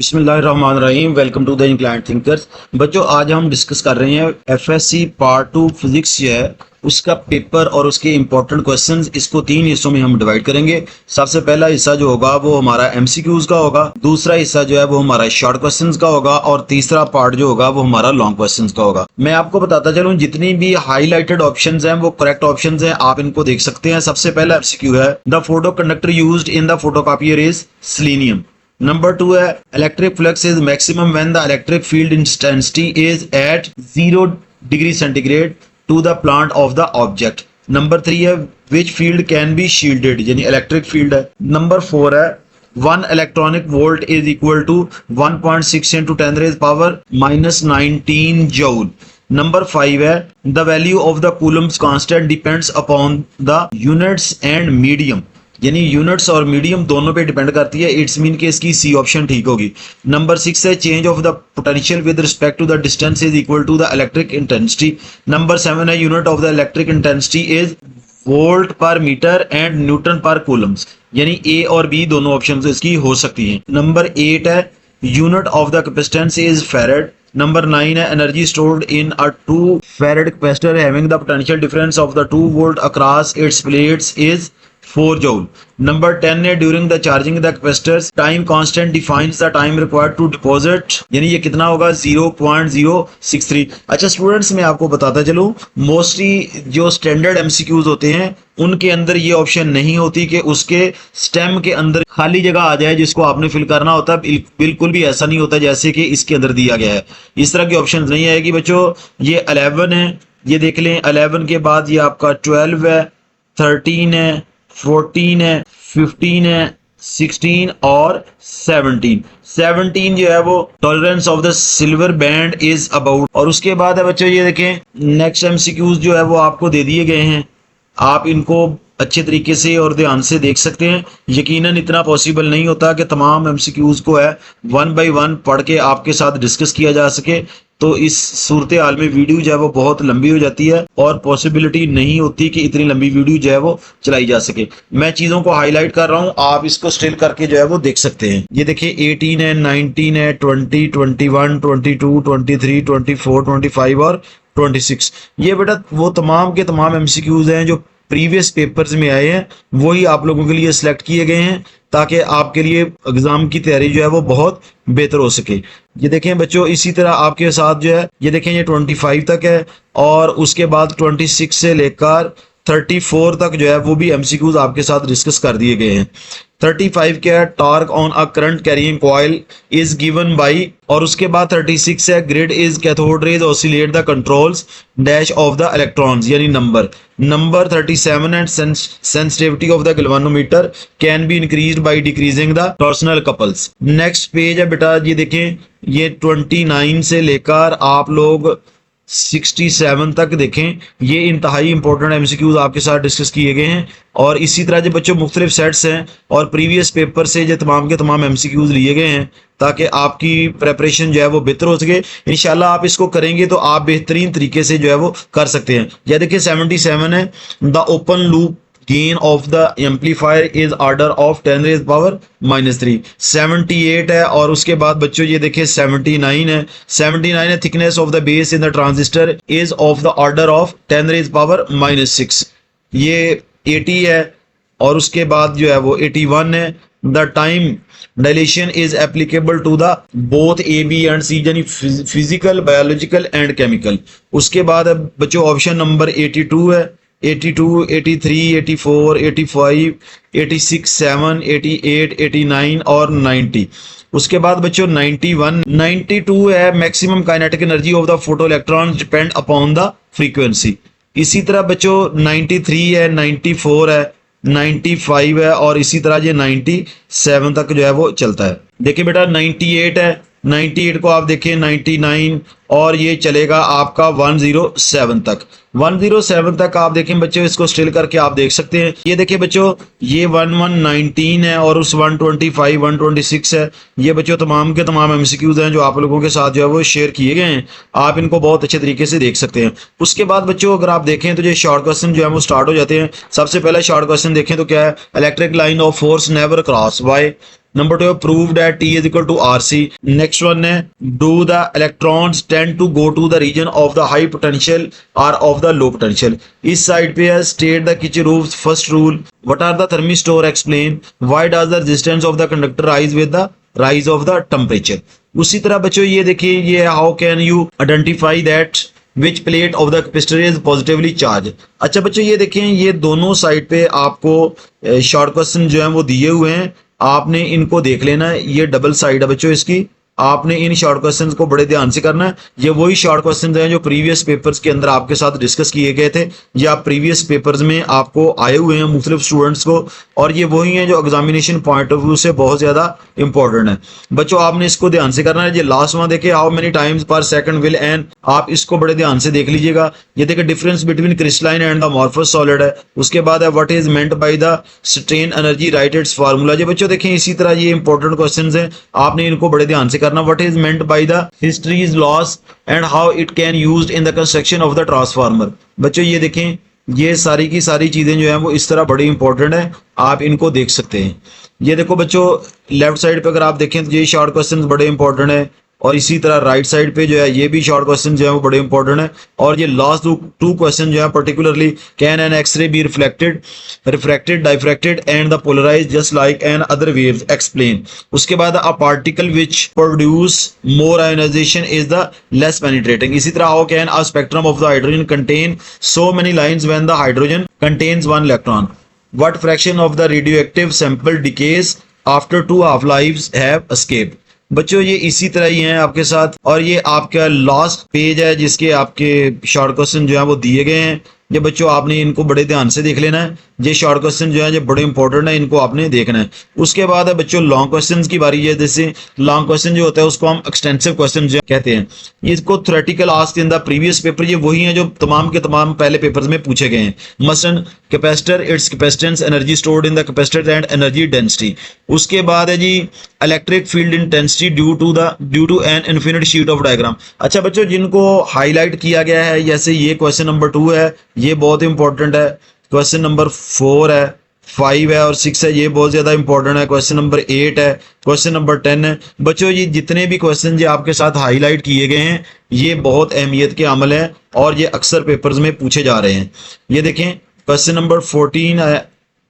बिस्मिल्लाहिर्रहमानिर्रहीम। Welcome to the inclined thinkers. बच्चों, आज हम डिस्कस कर रहे हैं एफएससी पार्ट 2 फिजिक्स जो है उसका पेपर और उसके इंपॉर्टेंट क्वेश्चंस। इसको 3 हिस्सों में हम डिवाइड करेंगे। सबसे पहला हिस्सा जो होगा वो हमारा एमसीक्यूज का होगा, दूसरा हिस्सा जो है वो हमारा शॉर्ट क्वेश्चंस का होगा और तीसरा पार्ट जो होगा वो हमारा लॉन्ग क्वेश्चंस का होगा। मैं आपको बताता चलूं, जितनी भी हाईलाइटेड ऑप्शंस हैं वो करेक्ट ऑप्शंस हैं, आप इनको देख सकते हैं। सबसे पहला एमसीक्यू है, the photo conductor used in the photocopier is selenium. Number 2 है, electric flux is maximum when the electric field intensity is at 0 degree centigrade to the plant of the object. Number 3 है, which field can be shielded, यानी electric field है। Number 4 है, 1 electronic volt is equal to 1.6 into 10 raised power -19 joule. Number 5 है, the value of the Coulomb's constant depends upon the units and medium, यानी units और medium दोनों पे depend करती है। इट्स मीन के इसकी सी ऑप्शन ठीक होगी। नंबर 6 है, change of the potential with respect to the distance is equal to the electric intensity. Number 7 है, unit of the electric intensity is volt per metre and newton per coulombs, यानी A और B दोनों option इसकी हो सकती हैं। Number 8 है, unit of the capacitance is farad. Number 9 है, energy stored in a 2 farad capacitor having the potential difference of the 2 volt across its plates is 4 joule. Number 10 है, during the charging the capacitors time constant defines the time required to deposit, यानी ये कितना होगा 0.063। अच्छा students, मैं आपको बताता चलूं, मोस्टली जो स्टैंडर्ड एमसीक्यूज होते हैं उनके अंदर ये ऑप्शन नहीं होती कि उसके स्टेम के अंदर खाली जगह आ जाए जिसको आपने फिल करना होता है। बिल्कुल भी ऐसा नहीं होता जैसे कि इसके अंदर दिया गया है। इस तरह के ऑप्शन नहीं आएगी बच्चों। ये 11 है, ये देख लें। 11 के बाद ये आपका 12 है, 13 है, 14 है, 15 है, 16 और 17 जो है वो tolerance of the silver band is about. और उसके बाद है बच्चों, ये देखें नेक्स्ट एमसीक्यूज जो है वो आपको दे दिए गए हैं, आप इनको अच्छे तरीके से और ध्यान से देख सकते हैं। यकीनन इतना पॉसिबल नहीं होता कि तमाम एमसीक्यूज को है 1 by 1 पढ़ के आपके साथ डिस्कस किया जा सके, तो इस सूरत हाल में वीडियो जो है वो बहुत लंबी हो जाती है और पॉसिबिलिटी नहीं होती कि इतनी लंबी वीडियो जो है वो चलाई जा सके। मैं चीज़ों को हाईलाइट कर रहा हूँ, आप इसको स्टिल करके जो है वो देख सकते हैं। ये देखिए 18 है, 19 है, 20, 21, 22, 23, 24, 25 और 26। ये बेटा वो तमाम के तमाम एमसीक्यूज हैं जो प्रीवियस पेपर्स में आए हैं, वही आप लोगों के लिए सिलेक्ट किए गए हैं ताकि आपके लिए एग्जाम की तैयारी जो है वो बहुत बेहतर हो सके। ये देखें बच्चों, इसी तरह आपके साथ जो है ये देखें ये 25 तक है और उसके बाद 26 से लेकर 34 तक जो है वो भी एमसीक्यूज आपके साथ डिस्कस कर दिए गए हैं। 35 क्या है, torque on a current carrying coil is given by, और उसके बाद 36 है, grid is cathode rays oscillate the controls dash of the electrons, यानी number 37 and sensitivity of the galvanometer can be increased by decreasing the torsional couples. Next page है बेटा, ये देखें ये 29 से लेकर आप लोग 67 तक देखें, ये इंतहाई इंपॉर्टेंट एमसीक्यूज आपके साथ डिस्कस किए गए हैं। और इसी तरह जो बच्चों मुख्तलिफ सेट्स हैं और प्रीवियस पेपर से जो तमाम के तमाम एमसीक्यूज लिए गए हैं ताकि आपकी प्रेपरेशन जो है वो बेहतर हो सके। इंशाल्लाह आप इसको करेंगे तो आप बेहतरीन तरीके से जो है वो कर सकते हैं। यह देखिए 77 है, the open loop gain of the amplifier is order of 10 raised power -3। 78 है और उसके बाद बच्चों ये देखिए 79 है। 79 है, thickness of the base in the transistor is of the order of 10 raised power -6। ये 80 है और उसके बाद जो है वो 81 है, the time dilation is applicable to the both A, B and C, यानी physical, biological and chemical। उसके बाद बच्चों ऑप्शन नंबर 82 है, 82, 83, 84, 85, 86, 7, 88, 89 और 90। उसके बाद बच्चों 92 है, maximum kinetic energy of the photo electron depend upon the frequency. इसी तरह बच्चों 93 है, 94 है, 95 है और इसी तरह ये 97 तक जो है वो चलता है। देखिए बेटा 98 है, 98 को आप देखें 99 और ये चलेगा आपका 107 तक। 107 तक आप देखें बच्चों, इसको स्टिल करके आप देख सकते हैं। ये देखिए बच्चों ये 1119 है और उस 125 126 है। ये बच्चों तमाम के तमाम एमसीक्यूज हैं जो आप लोगों के साथ जो है वो शेयर किए गए हैं, आप इनको बहुत अच्छे तरीके से देख सकते हैं। उसके बाद बच्चों अगर आप देखें तो ये शॉर्ट क्वेश्चन जो है वो स्टार्ट हो जाते हैं। सबसे पहला शॉर्ट क्वेश्चन देखें तो क्या है, electric line of force never cross, why? Number 2 है prove that T is equal to RC। Next one है do the electrons tend to go to the region of the high potential और of the low potential. इस side पे है state the Kirchhoff first rule, what are the thermistor, explain why does the resistance of the conductor rise with the rise of the temperature. उसी तरह बच्चों ये देखिए, ये how can you identify that which plate of the capacitor is positively charge. अच्छा बच्चों ये देखें, ये दोनों साइड पे आपको शॉर्ट क्वेश्चन जो है वो दिए हुए हैं, आपने इनको देख लेना है। ये डबल साइड है बच्चों इसकी, आपने इन शॉर्ट क्वेश्चंस को बड़े ध्यान से करना है। ये वही शॉर्ट क्वेश्चंस हैं जो प्रीवियस पेपर्स के अंदर आपके साथ डिस्कस किए गए थे, या प्रीवियस पेपर्स में आपको आए हुए हैं मुख्तलिफ स्टूडेंट्स को, और ये वही हैं जो एग्जामिनेशन पॉइंट ऑफ व्यू से बहुत ज्यादा इंपॉर्टेंट है। बच्चों आपने इसको ध्यान से करना है। ये लास्ट में देखे हाउ मेनी टाइम्स पर सेकंड विल एन, आप इसको बड़े ध्यान से देख लीजिएगा। ये देखिए difference between crystalline and the amorphous solid है। उसके बाद है what is meant by the strain energy, right it's formula. ये बच्चों देखें इसी तरह ये इंपॉर्टेंट क्वेश्चंस हैं, आपने इनको बड़े ध्यान से करना। What is meant by the histories loss and how it can used in the construction of the transformer. बच्चों ये देखें, ये सारी की सारी चीजें जो है वो इस तरह बड़ी इंपॉर्टेंट है, आप इनको देख सकते हैं। ये देखो बच्चों लेफ्ट साइड पे अगर आप देखें तो ये शॉर्ट क्वेश्चंस बड़े इंपॉर्टेंट है, और इसी तरह राइट साइड पे जो है ये भी शॉर्ट क्वेश्चन जो है वो बड़े इंपॉर्टेंट है। और ये लास्ट टू क्वेश्चन जो है particularly, can an X ray be reflected, refracted, diffracted and the polarised just like an other waves, explain. उसके बाद a particle which produce more ionisation is the less penetrating. इसी तरह how can a spectrum of the hydrogen contain so many lines when the hydrogen contains one electron, what fraction of the radioactive sample decays after 2 half lives have escaped. बच्चों ये इसी तरह ही हैं आपके साथ, और ये आपका लास्ट पेज है जिसके आपके शॉर्ट क्वेश्चन जो है वो दिए गए हैं। ये बच्चों आपने इनको बड़े ध्यान से देख लेना है, ये शॉर्ट क्वेश्चन जो है ये बड़े इंपॉर्टेंट है, इनको आपने देखना है। उसके बाद है बच्चों लॉन्ग क्वेश्चंस की बारी है। जैसे लॉन्ग क्वेश्चन जो होता है उसको हम एक्सटेंसिव क्वेश्चन जो कहते हैं। इसको theoretical asked in the previous paper, ये वही है जो तमाम के तमाम पहले पेपर्स में पूछे गए हैं। मसलन capacitor, its capacitance, energy stored in the capacitor and energy density. उसके बाद है जी electric field intensity due to an infinite sheet of diagram. अच्छा बच्चों जिनको हाईलाइट किया गया है, जैसे ये क्वेश्चन नंबर 2 है, ये बहुत इंपॉर्टेंट है। क्वेश्चन नंबर 4 है, 5 है और 6 है, ये बहुत ज्यादा इंपॉर्टेंट है। क्वेश्चन नंबर 8 है, क्वेश्चन नंबर 10 है। बच्चों ये जितने भी क्वेश्चन जो आपके साथ हाईलाइट किए गए हैं ये बहुत अहमियत के अमल है, और ये अक्सर पेपर्स में पूछे जा रहे हैं। ये देखें क्वेश्चन नंबर 14 है,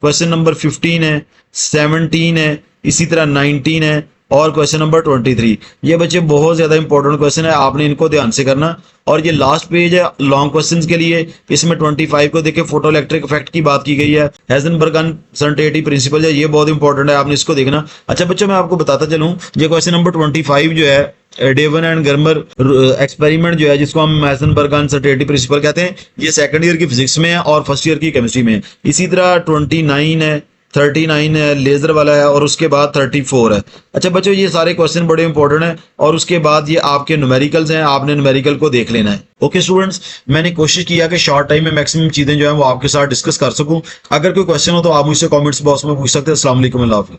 क्वेश्चन नंबर 15 है, 17 है, इसी तरह 19 है, और क्वेश्चन नंबर 23। ये बच्चे बहुत ज्यादा इंपॉर्टेंट क्वेश्चन है, आपने इनको ध्यान से करना। और ये लास्ट पेज है लॉन्ग क्वेश्चंस के लिए, इसमें 25 को देखिए फोटो इलेक्ट्रिक इफेक्ट की बात की गई है। हेजनबर्ग अनसर्टेनिटी प्रिंसिपल है, ये बहुत इंपॉर्टेंट है, आपने इसको देखना। अच्छा बच्चों मैं आपको बताता चलूं, ये क्वेश्चन नंबर 25 जो है डेवन एंड गर्मर एक्सपेरिमेंट जो है, जिसको हम हेजनबर्ग अनसर्टेनिटी प्रिंसिपल कहते हैं, ये सेकंड ईयर की फिजिक्स में है और फर्स्ट ईयर की केमिस्ट्री में है। इसी तरह 29 है, 39 है, लेजर वाला है, और उसके बाद 34 है। अच्छा बच्चों ये सारे क्वेश्चन बड़े इंपॉर्टेंट हैं, और उसके बाद ये आपके न्यूमेरिकल्स हैं, आपने न्यूमेरिकल को देख लेना है। ओके स्टूडेंट्स, मैंने कोशिश किया कि शॉर्ट टाइम में मैक्सिमम चीजें जो है वो आपके साथ डिस्कस कर सकूं। अगर कोई क्वेश्चन हो तो आप मुझसे कमेंट्स बॉक्स में पूछ सकते हैं। अस्सलाम वालेकुम।